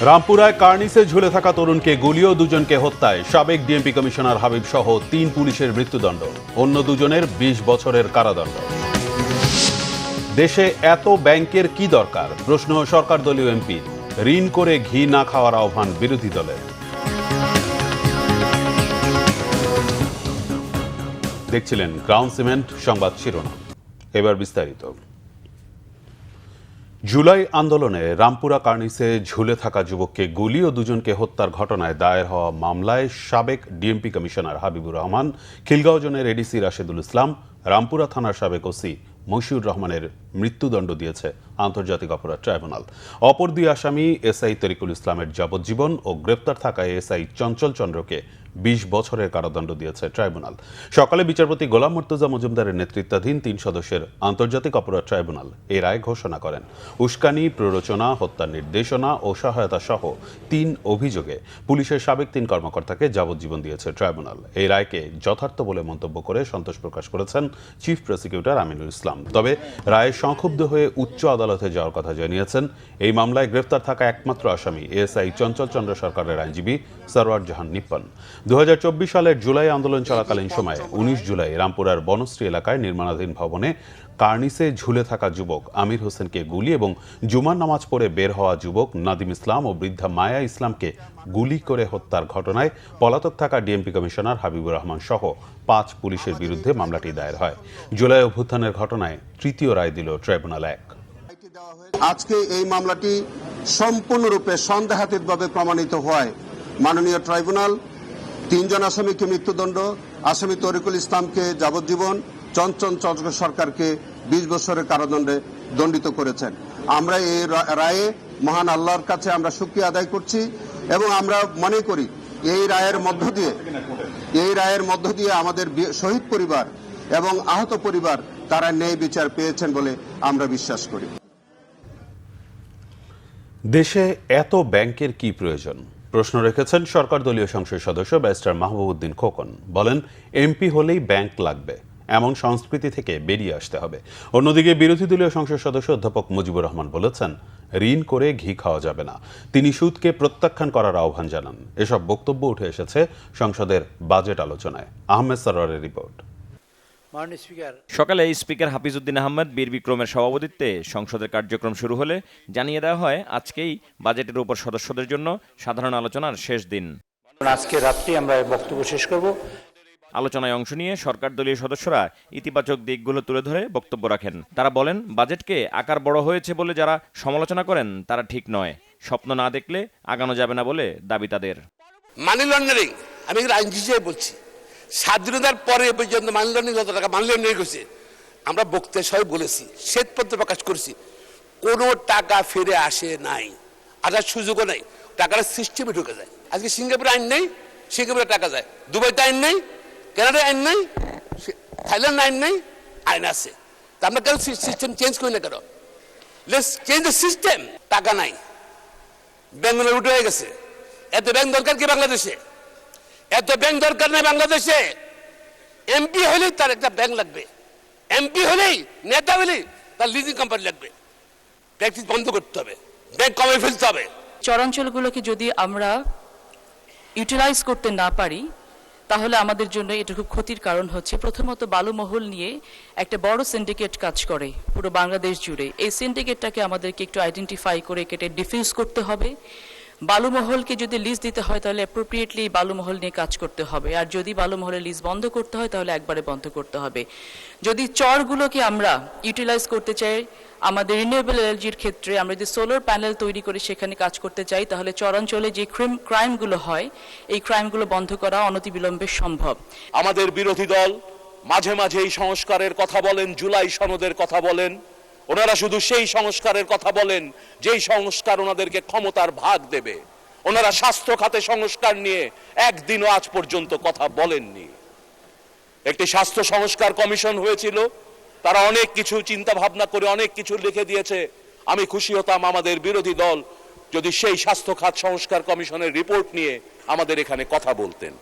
রামপুরায় কার্নিসে ঝুলে থাকা তরুণকে গুলি ও দুজনকে হত্যায় সাবেক ডিএমপি কমিশনার হাবিব সহ 3 পুলিশের মৃত্যুদণ্ড, অন্য দুজনের 20 বছরের কারাদণ্ড। দেশে এত ব্যাংকের কি দরকার, প্রশ্ন সরকার দলীয় এমপি। ঋণ করে ঘি না খাওয়ার আহ্বান বিরোধী দলের। দেখছিলেন গ্রাউন্ড সিমেন্ট সংবাদ শিরোনাম, এবার বিস্তারিত। জুলাই আন্দোলনে রামপুরা কার্নিসে ঝুলে থাকা যুবককে গুলি ও দুজনকে হত্যার ঘটনায় দায়ের হওয়া মামলায় সাবেক ডিএমপি কমিশনার হাবিবুর রহমান, খিলগাঁও জোনের এডিসি রাশেদুল ইসলাম, রামপুরা থানার সাবেক ওসি মশিউর রহমানের মৃত্যুদণ্ড দিয়েছে আন্তর্জাতিক অপরাধ ট্রাইব্যুনাল। অপর দুই আসামি এসআই তরিকুল ইসলামের যাবজ্জীবন ও গ্রেপ্তার থাকায় এসআই চঞ্চল চন্দ্রকে 20 বছরের কারাদণ্ড দিয়েছে ট্রাইব্যুনাল। সকালে বিচারপতি গোলাম মুর্তজা মজুমদারের নেতৃত্বাধীন 3 সদস্যের আন্তর্জাতিক অপরাধ ট্রাইব্যুনাল এই রায় ঘোষণা করেন। উস্কানি, প্ররোচনা, হত্যার নির্দেশনা ও সহায়তা সহ 3 অভিযোগে পুলিশের সাবেক 3 কর্মকর্তাকে যাবজ্জীবন দিয়েছে ট্রাইব্যুনাল। এই রায়কে যথার্থ বলে মন্তব্য করে সন্তোষ প্রকাশ করেছেন চিফ প্রসিকিউটর আমিনুল ইসলাম। তবে রায়ে সংক্ষুব্ধ হয়ে উচ্চ আদালতে যাওয়ার কথা জানিয়েছেন এই মামলায় গ্রেফতার থাকা একমাত্র আসামি এএসআই চঞ্চল চন্দ্র সরকারের আইনজীবী সরওয়ার জাহান নিপ্পন। 2024 সালের জুলাই আন্দোলন চলাকালীন সময়ে 19 জুলাই রামপুরার বনশ্রী এলাকায় নির্মাণাধীন ভবনে কার্নিসে ঝুলে থাকা যুবক আমির হোসেনকে গুলি এবং জুমার নামাজ পড়ে বের হওয়া যুবক নাদিম ইসলাম ও বৃদ্ধা মায়া ইসলামকে গুলি করে হত্যার ঘটনায় পলাতক থাকা ডিএমপি কমিশনার হাবিবুর রহমান সহ 5 পুলিশের বিরুদ্ধে মামলাটি দায়ের হয়। জুলাই অভ্যুত্থানের ঘটনায় তৃতীয় রায় দিল ট্রাইব্যুনাল 1। আজকে এই মামলাটি সম্পূর্ণরূপে সন্দেহাতীতভাবে প্রমাণিত হয় মাননীয় ট্রাইব্যুনাল 3 জন আসামিকে মৃত্যুদণ্ড, আসামি তরিকুল ইসলামকে যাবজ্জীবন, চঞ্চল চন্দ্র সরকারকে 20 বছরের কারাদণ্ডে দণ্ডিত করেছেন। আমরা এই রায়ে মহান আল্লাহর কাছে আমরা শুকরিয়া আদায় করছি এবং আমরা মনে করি এই রায়ের মধ্য দিয়ে আমাদের শহীদ পরিবার এবং আহত পরিবার তারা ন্যায় বিচার পেয়েছেন বলে আমরা বিশ্বাস করি। দেশে এত ব্যাংকের কি প্রয়োজন, প্রশ্ন রেখেছেন সরকার দলীয় সংসদ সদস্য ব্যারিস্টার মাহবুব উদ্দিন খোকন। বলেন, এমপি হলেই ব্যাংক লাগবে, এমন সংস্কৃতি থেকে বেরিয়ে আসতে হবে। অন্যদিকে বিরোধী দলীয় সংসদ সদস্য অধ্যাপক মুজিবুর রহমান বলেছেন, ঋণ করে ঘি খাওয়া যাবে না। তিনি সুদকে প্রত্যাখ্যান করার আহ্বান জানান। এসব বক্তব্য উঠে এসেছে সংসদের বাজেট আলোচনায়। আহমেদ সরওয়ারের রিপোর্ট। সকালে স্পিকার হাফিজ উদ্দিন আহমেদ বীর বিক্রমের সভাপতিত্বে সংসদের কার্যক্রম শুরু হলে জানিয়ে দেওয়া হয় আজকেই বাজেটের উপর সদস্যদের জন্য সাধারণ আলোচনার শেষ দিন। আজকে রাত্রি আমরা বক্তব্য শেষ করব। আলোচনায় অংশ নিয়ে সরকার দলীয় সদস্যরা ইতিবাচক দিকগুলো তুলে ধরে বক্তব্য রাখেন। তারা বলেন, বাজেটকে আকার বড় হয়েছে বলে যারা সমালোচনা করেন তারা ঠিক নয়। স্বপ্ন না দেখলে আগানো যাবে না বলে দাবি তাদের। মানি লন্ডারিং, আমি আইনজীবী হিসেবে বলছি, স্বাধীনতার পরে পর্যন্ত মানি লন্ডারিং যত টাকা মানি লন্ডারিং করছে, আমরা বক্তব্য সবাই বলেছি, শ্বেতপত্র প্রকাশ করেছি, কোনো টাকা ফিরে আসে নাই, আসার সুযোগও নাই। টাকাটা সিস্টেমে ঢুকে যায়। আজকে সিঙ্গাপুরে আইন নেই, সিঙ্গাপুরে টাকা যায়। দুবাইতে আইন নেই, কানাডায় আইন নেই, থাইল্যান্ড আইন নেই, আইন আছে। তা আমরা কেন সিস্টেম চেঞ্জ করি না কেন? Let's change the system. টাকা নাই, ব্যাঙ্গলে উঠে হয়ে গেছে। এত ব্যাংক দরকার কি বাংলাদেশে? এত ব্যাংক দরকার নাই বাংলাদেশে। এমপি হলেই তার একটা ব্যাংক লাগবে, এমপি হলেই, নেতা হলেই তার লিজিং কোম্পানি লাগবে। প্র্যাকটিস বন্ধ করতে হবে, ব্যাংক কমে ফেলতে হবে। চরাঞ্চলগুলোকে যদি আমরা ইউটিলাইজ করতে না পারি তাহলে আমাদের জন্য এটা খুব ক্ষতির কারণ হচ্ছে। প্রথমত, বালুমহল নিয়ে একটা বড় সিন্ডিকেট কাজ করে পুরো বাংলাদেশ জুড়ে। এই সিন্ডিকেটটাকে আমাদেরকে একটু আইডেন্টিফাই করে কেটে ডিফিউজ করতে হবে। বালুমহলকে যদি লিজ দিতে হয় তাহলে অ্যাপ্রোপ্রিয়েটলি বালুমহল নিয়ে কাজ করতে হবে। আর যদি বালুমহলের লিজ বন্ধ করতে হয় তাহলে একবারে বন্ধ করতে হবে। যদি চরগুলোকে আমরা ইউটিলাইজ করতে চাই, আমাদের রিনিউয়েবল এনার্জির ক্ষেত্রে আমরা যদি সোলার প্যানেল তৈরি করে সেখানে কাজ করতে চাই, তাহলে চরাঞ্চলে যে ক্রাইমগুলো হয় এই ক্রাইমগুলো বন্ধ করা অনতিবিলম্বে সম্ভব। আমাদের বিরোধী দল মাঝে মাঝে এই সংস্কারের কথা বলেন, জুলাই সনদের কথা বলেন। ওনারা শুধু সেই সংস্কারের কথা বলেন যেই সংস্কার ওনাদেরকে ক্ষমতার ভাগ দেবে। ওনারা স্বাস্থ্য খাতে সংস্কার নিয়ে একদিনও আজ পর্যন্ত কথা বলেননি। একটি স্বাস্থ্য সংস্কার কমিশন হয়েছিল, তারা অনেক কিছু চিন্তা ভাবনা করে অনেক কিছু লিখে দিয়েছে। আমি খুশি হতাম আমাদের বিরোধী দল যদি সেই স্বাস্থ্য খাত সংস্কার কমিশনের রিপোর্ট নিয়ে আমাদের এখানে কথা বলতেন।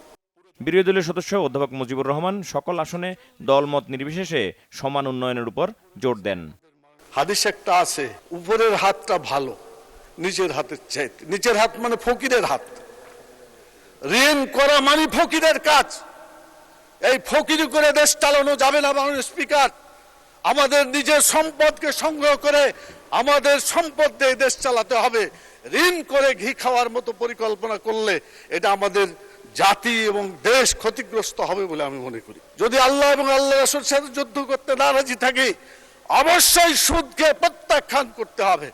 বিরোধী দলীয় সদস্য অধ্যাপক মুজিবুর রহমান সকল আসনে দলমত নির্বিশেষে সমান উন্নয়নের উপর জোর দেন। হাদিস একটা আছে, উপরের হাতটা ভালো নিজের হাতের চাইতে। নিজের হাত মানে ফকিরের হাত। ঋণ করা মানে ফকিরের কাজ। এই ফকিরি করে দেশ চালানো যাবে না মাননীয় স্পিকার। আমাদের নিজের সম্পদকে সংগ্রহ করে আমাদের সম্পদ দিয়ে দেশ চালাতে হবে। ঋণ করে ঘি খাওয়ার মতো পরিকল্পনা করলে এটা আমাদের জাতি এবং দেশ ক্ষতিগ্রস্ত হবে বলে আমি মনে করি। যদি আল্লাহ এবং আল্লাহ রাসূলের সাথে যুদ্ধ করতে নারাজি থাকি, অবশ্যই সুদকে প্রত্যাখ্যান করতে হবে।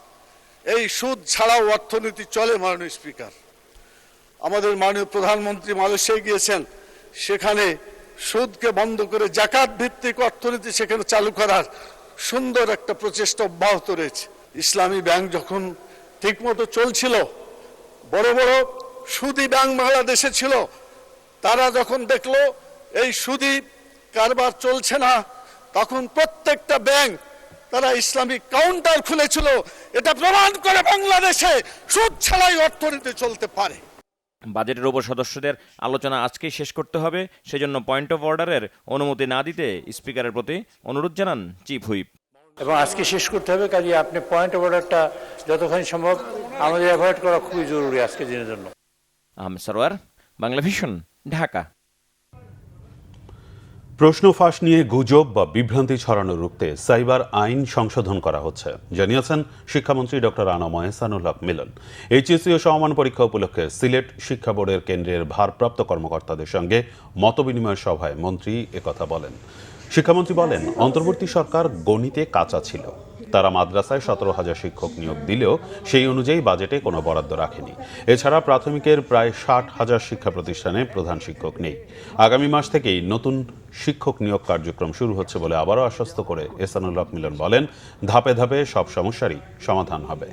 এই সুদ ছাড়াও অর্থনীতি চলে মাননীয় স্পিকার। আমাদের মাননীয় প্রধানমন্ত্রী মালয়েশিয়ায় গিয়েছেন, সেখানে সুদকে বন্ধ করে জাকাত ভিত্তিক অর্থনীতি সেখানে চালু করার সুন্দর একটা প্রচেষ্টা অব্যাহত রয়েছে। ইসলামী ব্যাংক যখন ঠিকমতো চলছিল, বড় বড় সুদী ব্যাংক বাংলাদেশে ছিল, তারা যখন দেখলো এই সুদী কারবার চলছে না, তখন প্রত্যেকটা ব্যাংক তারা ইসলামিক কাউন্টার খুলেছিল। এটা প্রমাণ করে বাংলাদেশে সুদ ছাড়াই অর্থনীতি চলতে পারে। বাজেটের উপর সদস্যদের আলোচনা আজকেই শেষ করতে হবে, সেজন্য পয়েন্ট অফ অর্ডারের অনুমতি না দিতে স্পিকারের প্রতি অনুরোধ জানান চিফ হুইপ। এবং আজকে শেষ করতে হবে, কাজে আপনি পয়েন্ট অফ অর্ডারটা যতক্ষণ সম্ভব আমাদের অ্যাভয়েড করা খুবই জরুরি আজকের দিনের জন্য। আহমেদ সরোয়ার, বাংলা ভিশন, ঢাকা। প্রশ্ন ফাঁস নিয়ে গুজব বা বিভ্রান্তি ছড়ানো রুখতে সাইবার আইন সংশোধন করা হচ্ছে, জানিয়েছেন শিক্ষামন্ত্রী ডক্টর আনম এহসানুল হক মিলন। এইচএসসি ও সমমান পরীক্ষা উপলক্ষে সিলেট শিক্ষা বোর্ডের কেন্দ্রের ভারপ্রাপ্ত কর্মকর্তাদের সঙ্গে মতবিনিময় সভায় মন্ত্রী একথা বলেন। শিক্ষামন্ত্রী বলেন, অন্তর্বর্তী সরকার গণিতে কাঁচা ছিল। তারা মাদ্রাসায় 17,000 শিক্ষক নিয়োগ দিলেও সেই অনুযায়ী বাজেটে কোনো বরাদ্দ রাখেনি। এছাড়া প্রাথমিকের প্রায় 60,000 শিক্ষা প্রতিষ্ঠানে প্রধান শিক্ষক নেই। আগামী মাস থেকেই নতুন শিক্ষক নিয়োগ কার্যক্রম শুরু হচ্ছে বলে আবারও আশ্বস্ত করে এহসানুল হক মিলন বলেন, ধাপে ধাপে সব সমস্যারই সমাধান হবে।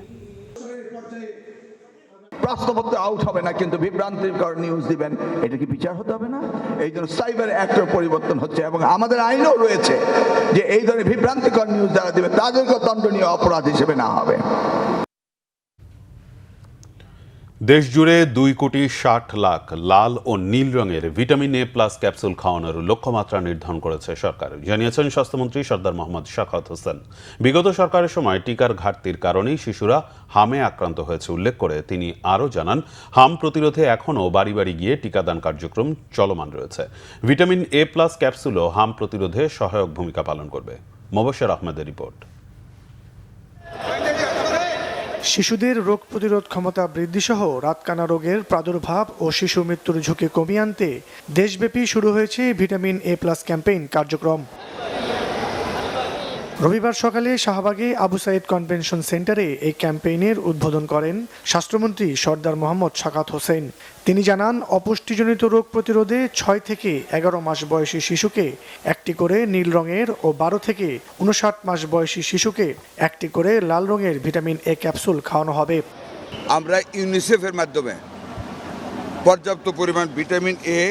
প্রশ্নপত্র আউট হবে না, কিন্তু বিভ্রান্তিকর নিউজ দিবেন, এটা কি বিচার হতে হবে না? এই জন্য সাইবার অ্যাক্টের পরিবর্তন হচ্ছে এবং আমাদের আইনেও রয়েছে যে এই ধরনের বিভ্রান্তিকর নিউজ যারা দিবে তাদেরকে দণ্ডনীয় অপরাধ হিসেবে না হবে। দেশ জুড়ে 2,60,00,000 লাল ও নীল রঙের ভিটামিন এ প্লাস ক্যাপসুল খাওয়ানোর লক্ষ্যমাত্রা নির্ধারণ করেছে সরকার, জানিয়েছেন স্বাস্থ্যমন্ত্রী সর্দার মোহাম্মদ শাখাওয়াত হোসেন। বিগত সরকারের সময় টিকার ঘাটতির কারণেই শিশুরা হামে আক্রান্ত হয়েছে উল্লেখ করে তিনি আরও জানান, হাম প্রতিরোধে এখনও বাড়ি বাড়ি গিয়ে টিকাদান কার্যক্রম চলমান রয়েছে। ভিটামিন এ প্লাস ক্যাপসুলও হাম প্রতিরোধে সহায়ক ভূমিকা পালন করবে। মোবাশ্বের আহমেদের রিপোর্ট। শিশুদের রোগ প্রতিরোধ ক্ষমতা বৃদ্ধিসহ রাতকানা রোগের প্রাদুর্ভাব ও শিশু মৃত্যুর ঝুঁকি কমিয়ে আনতে দেশব্যাপী শুরু হয়েছে ভিটামিন এ প্লাস ক্যাম্পেইন কার্যক্রম। রবিবার সকালে শাহবাগে আবু সাইদ কনভেনশন সেন্টারে এই ক্যাম্পেইনের উদ্বোধন করেন স্বাস্থ্যমন্ত্রী সর্দার মোহাম্মদ শাখাওয়াত হোসেন। তিনি জানান, অপুষ্টিজনিত রোগ প্রতিরোধে 6 থেকে 11 মাস বয়সী শিশুকে একটি করে নীল রঙের ও 12 থেকে 59 মাস বয়সী শিশুকে একটি করে লাল রঙের ভিটামিন এ ক্যাপসুল খাওয়ানো হবে। আমরা ইউনিসেফের মাধ্যমে পর্যাপ্ত পরিমাণ ভিটামিন এ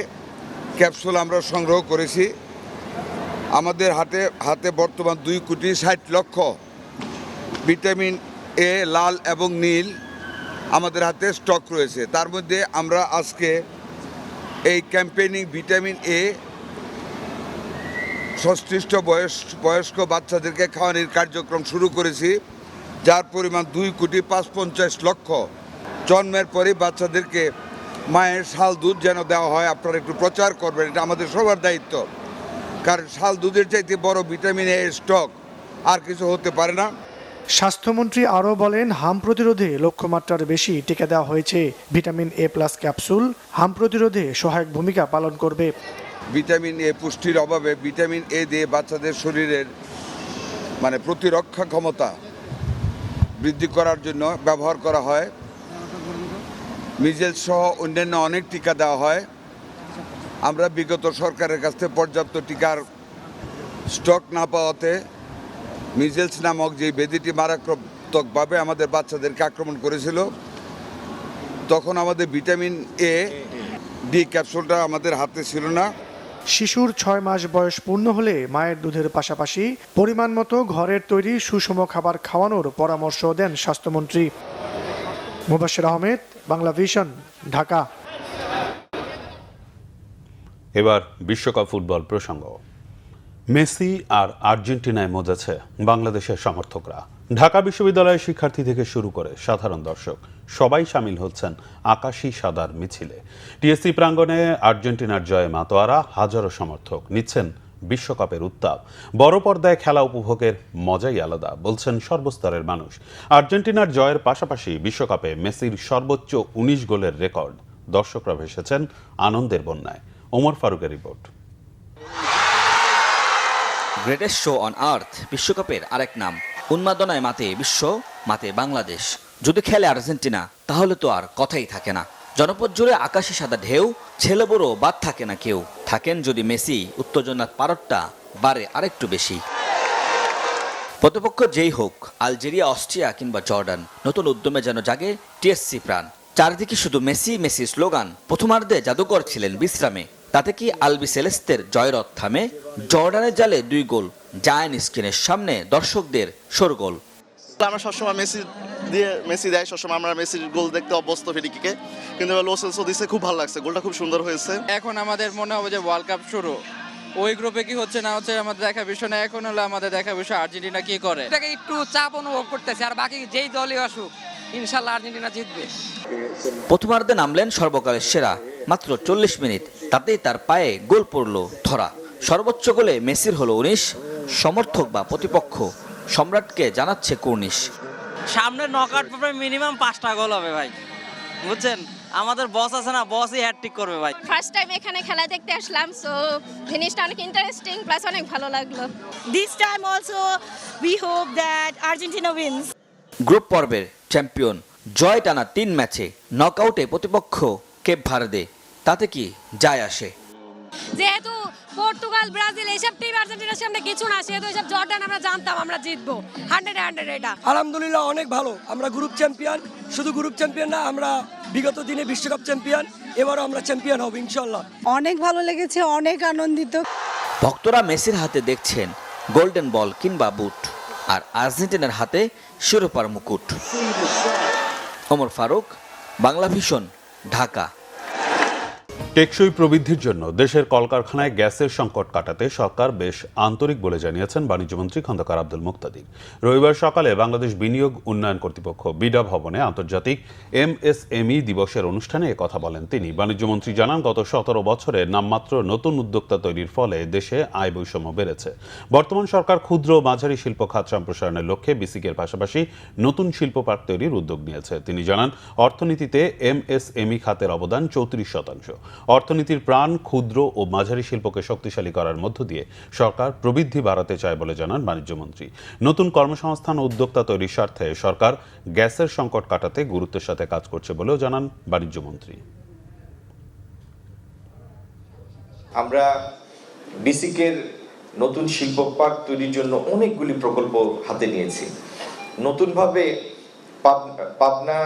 ক্যাপসুল আমরা সংগ্রহ করেছি। আমাদের হাতে বর্তমান 2,60,00,000 ভিটামিন এ লাল এবং নীল আমাদের হাতে স্টক রয়েছে। তার মধ্যে আমরা আজকে এই ক্যাম্পেইনিং ভিটামিন এ সংশ্লিষ্ট বয়স্ক বাচ্চাদেরকে খাওয়ানোর কার্যক্রম শুরু করেছি, যার পরিমাণ 2,55,00,000। জন্মের পরে বাচ্চাদেরকে মায়ের শাল দুধ যেন দেওয়া হয়, আপনারা একটু প্রচার করবেন, এটা আমাদের সবার দায়িত্ব। কারণ শাল দুধের চাইতে বড় ভিটামিন এ স্টক আর কিছু হতে পারে না। স্বাস্থ্যমন্ত্রী আরও বলেন, হাম প্রতিরোধে লক্ষ্যমাত্রার বেশি টিকা দেওয়া হয়েছে। ভিটামিন এ প্লাস ক্যাপসুল হাম প্রতিরোধে সহায়ক ভূমিকা পালন করবে। ভিটামিন এ পুষ্টির অভাবে ভিটামিন এ দিয়ে বাচ্চাদের শরীরের প্রতিরক্ষা ক্ষমতা বৃদ্ধি করার জন্য ব্যবহার করা হয়। মিজেলস সহ অন্যান্য অনেক টিকা দেওয়া হয়। আমরা বিগত সরকারের কাছ থেকে পর্যাপ্ত টিকার স্টক না পাওয়াতে মিজেলস নামক যে ব্যাধিটি মারাত্মকভাবে আমাদের বাচ্চাদেরকে আক্রমণ করেছিল, তখন আমাদের ভিটামিন এ ডি ক্যাপসুলটা আমাদের হাতে ছিল না। শিশুর 6 মাস বয়স পূর্ণ হলে মায়ের দুধের পাশাপাশি পরিমাণ মতো ঘরের তৈরি সুষম খাবার খাওয়ানোর পরামর্শ দেন স্বাস্থ্যমন্ত্রী। মোবাশ্বের আহমেদ, বাংলা ভিশন, ঢাকা। এবার বিশ্বকাপ ফুটবল প্রসঙ্গ। মেসি আর আর্জেন্টিনায় মজেছে বাংলাদেশের সমর্থকরা। ঢাকা বিশ্ববিদ্যালয়ের শিক্ষার্থী থেকে শুরু করে সাধারণ দর্শক সবাই সামিল হচ্ছেন আকাশী সাদার মিছিলে। টিএসসি প্রাঙ্গণে আর্জেন্টিনার জয়ে মাতোয়ারা, হাজারো সমর্থক নিচ্ছেন বিশ্বকাপের উত্তাপ। বড় পর্দায় খেলা উপভোগের মজাই আলাদা বলছেন সর্বস্তরের মানুষ। আর্জেন্টিনার জয়ের পাশাপাশি বিশ্বকাপে মেসির সর্বোচ্চ ১৯ গোলের রেকর্ড। দর্শকরা ভেসেছেন আনন্দের বন্যায়। ওমর ফারুকের report. Greatest show on earth বিশ্বকাপের আরেক নাম। উন্মাদনায় মাতে বিশ্ব, মাতে বাংলাদেশ। যদি খেলে আর্জেন্টিনা তাহলে তো আর কথাই থাকে না। জনপদ জুড়ে আকাশে সাদা ঢেউ, ছেলে বড় বাদ থাকে না কেউ। থাকেন যদি মেসি, উত্তেজনার পারদটা বাড়ে আরেকটু বেশি। প্রতিপক্ষ যেই হোক, আলজেরিয়া, অস্ট্রিয়া কিংবা জর্ডান, নতুন উদ্যমে যেন জাগে টিএসসি প্রাণ। চারিদিকে শুধু মেসি মেসি স্লোগান। প্রথমার্ধে জাদুকর ছিলেন বিশ্রামে, তাতে কি আলবি সেলেস্তের জয়রথ থামে? জর্ডানের জালে 2 গোল, জায়ান্ট স্ক্রিনের সামনে দর্শকদের শোরগোল। আমরা সবসময় মেসি দেয়, সবসময় আমরা মেসির গোল দেখতে অভ্যস্ত ফেডিকিকে, কিন্তু লোসেলসো দিছে, খুব ভালো লাগছে, গোলটা খুব সুন্দর হয়েছে। এখন আমাদের মনে হবে যে ওয়ার্ল্ড কাপ শুরু, ওই গ্রুপে কি হচ্ছে না হচ্ছে আমাদের দেখা বিষয় না। এখন হলো আমাদের দেখা বিষয় আর্জেন্টিনা কি করে। এটাকে একটু চাপ অনুভব করতেছে, আর বাকি যেই দলই আসুক ইনশাল্লাহ আর্জেন্টিনা জিতবে। প্রথমার্ধে নামলেন সর্বকালের সেরা, মাত্র 40 মিনিট, তাতেই তার পায়ে গোল পড়ল ধরা। সর্বোচ্চ গোলে মেসির হলো 19। সমর্থক বা প্রতিপক্ষ সম্রাটকে জানাচ্ছে কুর্নিশ। সামনে নকআউট পর্বে মিনিমাম 5টা গোল হবে ভাই, বুঝছেন? আমাদের বস আছে না, বসই হ্যাটট্রিক করবে ভাই। ফার্স্ট টাইম এখানে খেলা দেখতে আসলাম, সো জিনিসটা অনেক ইন্টারেস্টিং প্লাস অনেক ভালো লাগলো। This time also we hope that Argentina wins. Group পর্বের চ্যাম্পিয়ন, জয় টানা 3 ম্যাচে, নকআউটে প্রতিপক্ষ কেপ ভার্দে, তাতে কি যায় আসে? যেহেতু পর্তুগাল, ব্রাজিল এইসব টিম আর্জেন্টিনার সামনে কিছু না, সেহেতু এইসব জর্ডান আমরা জানতাম আমরা জিতবো 100 এটা। আলহামদুলিল্লাহ অনেক ভালো, আমরা গ্রুপ চ্যাম্পিয়ন। শুধু গ্রুপ চ্যাম্পিয়ন না, আমরা বিগত দিনে বিশ্বকাপ চ্যাম্পিয়ন, এবারও আমরা চ্যাম্পিয়ন হব ইনশাল্লাহ। অনেক ভালো লেগেছে, অনেক আনন্দিত। ভক্তরা মেসির হাতে দেখছেন গোল্ডেন বল কিংবা বুট, আর আর্জেন্টিনার হাতে শিরোপার মুকুট। ওমর ফারুক, বাংলা ভিশন, ঢাকা। টেকসই প্রবৃদ্ধির জন্য দেশের কলকারখানায় গ্যাসের সংকট কাটাতে সরকার বেশ আন্তরিক বলে জানিয়েছেন বাণিজ্যমন্ত্রী খন্দকার আব্দুল মুক্তাদির। রবিবার সকালে বাংলাদেশ বিনিয়োগ উন্নয়ন কর্তৃপক্ষ বিডা ভবনে আন্তর্জাতিক এমএসএমই দিবসের অনুষ্ঠানে কথা বলেন তিনি। বাণিজ্যমন্ত্রী জানান, গত 17 বছরে নামমাত্র নতুন উদ্যোক্তা তৈরির ফলে দেশে আয় বৈষম্য বেড়েছে। বর্তমান সরকার ক্ষুদ্র ও মাঝারি শিল্প খাত সম্প্রসারণের লক্ষ্যে বিসিকের পাশাপাশি নতুন শিল্প পার্ক তৈরির উদ্যোগ নিয়েছে। তিনি জানান, অর্থনীতিতে এমএসএমই খাতের অবদান 34%। অর্থনীতির প্রাণ ক্ষুদ্র ও মাঝারি শিল্পকে শক্তিশালী করার মধ্য দিয়ে সরকার প্রবৃদ্ধি বাড়াতে চায় বলে জানান বাণিজ্যমন্ত্রী। নতুন কর্মসংস্থান ও উদ্যোক্তা তৈরির স্বার্থে সরকার গ্যাসের সংকট কাটাতে গুরুত্বের সাথে কাজ করছে বলেও জানান বাণিজ্যমন্ত্রী। আমরা বিসিকের নতুন শিল্প পার্ক তৈরির জন্য অনেকগুলি প্রকল্প হাতে নিয়েছি। নতুনভাবে পাবনা,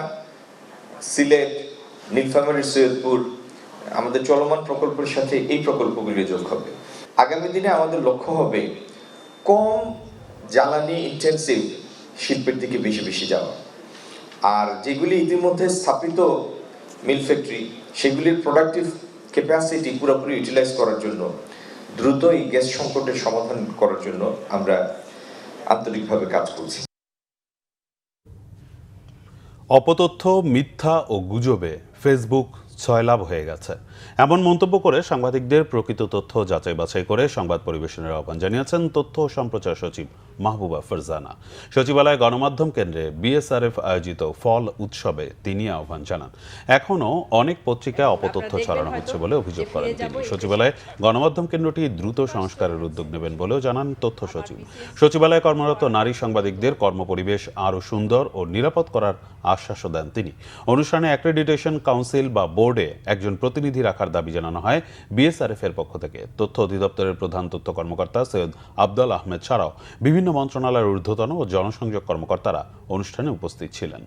সিলেট, নীলফামারী, সৈয়দপুর আমাদের চলমান প্রকল্পের সাথে এই প্রকল্পগুলি যোগ হবে। আগামী দিনে আমাদের লক্ষ্য হবে কম জ্বালানি ইন্টেন্সিভ শিল্পের দিকে বেশি বেশি যাওয়া, আর যেগুলি ইতিমধ্যে স্থাপিত মিল ফ্যাক্টরি সেগুলির প্রোডাক্টিভ ক্যাপাসিটি পুরোপুরি ইউটিলাইজ করার জন্য, দ্রুত এই গ্যাস সংকটের সমাধান করার জন্য আমরা আন্তরিকভাবে কাজ করছি। অপতথ্য, মিথ্যা ও গুজবে ফেসবুক ছয়লাভ হয়ে গেছে, এমন মন্তব্য করে সাংবাদিকদের প্রকৃত তথ্য যাচাই বাছাই করে সংবাদ পরিবেশনের আহ্বান জানিয়েছেন তথ্য ও সম্প্রচার সচিব মাহবুবা ফারজানা। সচিবালয় গণমাধ্যম কেন্দ্রে বিএসআরএফ আয়োজিত ফল উৎসবে তিনি আহ্বান জানান। এখনও অনেক পত্রিকায় অপতথ্য ছড়ানো হচ্ছে বলে অভিযোগ করেন তিনি। সচিবালয় গণমাধ্যম কেন্দ্রটি দ্রুত সংস্কারের উদ্যোগ নেবেন বলেও জানান তথ্য সচিব। সচিবালয়ে কর্মরত নারী সাংবাদিকদের কর্মপরিবেশ আরও সুন্দর ও নিরাপদ করার আশ্বাসও দেন তিনি। অনুষ্ঠানে অ্যাক্রেডিটেশন কাউন্সিল বা বোর্ডে একজন প্রতিনিধি রাখার দাবি জানানো হয় বিএসআরএফ এর পক্ষ থেকে। তথ্য অধিদপ্তরের প্রধান তথ্য কর্মকর্তা সৈয়দ আব্দুল আহমেদ ছাড়াও বিভিন্ন মন্ত্রণালয়ের ঊর্ধ্বতন ও জনসংযোগ কর্মকর্তারা অনুষ্ঠানে উপস্থিত ছিলেন।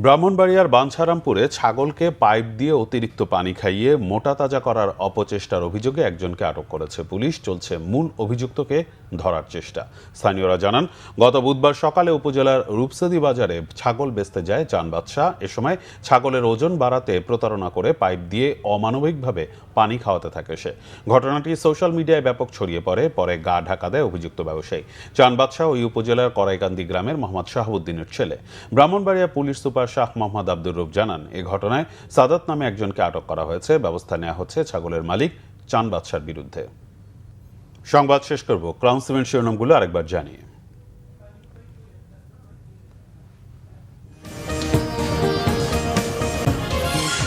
ব্রাহ্মণবাড়িয়ার বাঞ্ছারামপুরে ছাগলকে পাইপ দিয়ে অতিরিক্ত পানি খাইয়ে মোটা তাজা করার অপচেষ্টার অভিযোগে একজনকে আটক করেছে পুলিশ। চলছে মূল অভিযুক্তকে ধরার চেষ্টা। স্থানীয়রা জানান, গত বুধবার সকালে উপজেলার রূপসদি বাজারে ছাগল বেচতে যায় চান বাদশা। এ সময় ছাগলের ওজন বাড়াতে প্রতারণা করে পাইপ দিয়ে অমানবিকভাবে পানি খাওয়াতে থাকে সে। ঘটনাটি সোশ্যাল মিডিয়ায় ব্যাপক ছড়িয়ে পড়ে। পরে গা ঢাকা দেয় অভিযুক্ত ব্যবসায়ী। চান বাদশা ওই উপজেলার করাইকান্দি গ্রামের মোহাম্মদ শাহাবুদ্দিনের ছেলে। ব্রাহ্মণবাড়িয়া পুলিশ সুপার শাহ মোহাম্মদ আব্দুর রূপ জানান, এ ঘটনায় সাদাত নামে একজনকে আটক করা হয়েছে। ব্যবস্থা নেওয়া হচ্ছে ছাগলের মালিক চান বাদশার বিরুদ্ধে। সংবাদ শেষ করব ক্রাউন সিমেন্ট শিরোনামগুলো আরেকবার জানিয়ে।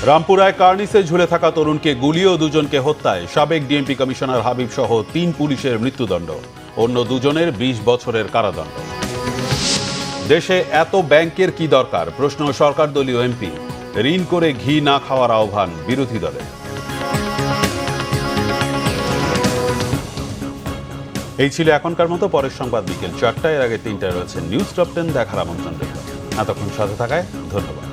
রামপুরায় কার্নিসে ঝুলে থাকা তরুণকে গুলি ও দুজনকে হত্যায় সাবেক ডিএমপি কমিশনার হাবিব সহ ৩ পুলিশের মৃত্যুদণ্ড, অন্য দুজনের ২০ বছরের কারাদণ্ড। দেশে এত ব্যাংকের কি দরকার, প্রশ্ন সরকার দলীয় এমপি। ঋণ করে ঘি না খাওয়ার আহ্বান বিরোধী দলের। এই ছিল এখনকার মতো। পরের সংবাদ বিকেল ৪টায়, এর আগে ৩টায় রয়েছে নিউজ টপ 10 দেখার আমন্ত্রণ রইল। এতক্ষণ সাথে থাকায় ধন্যবাদ।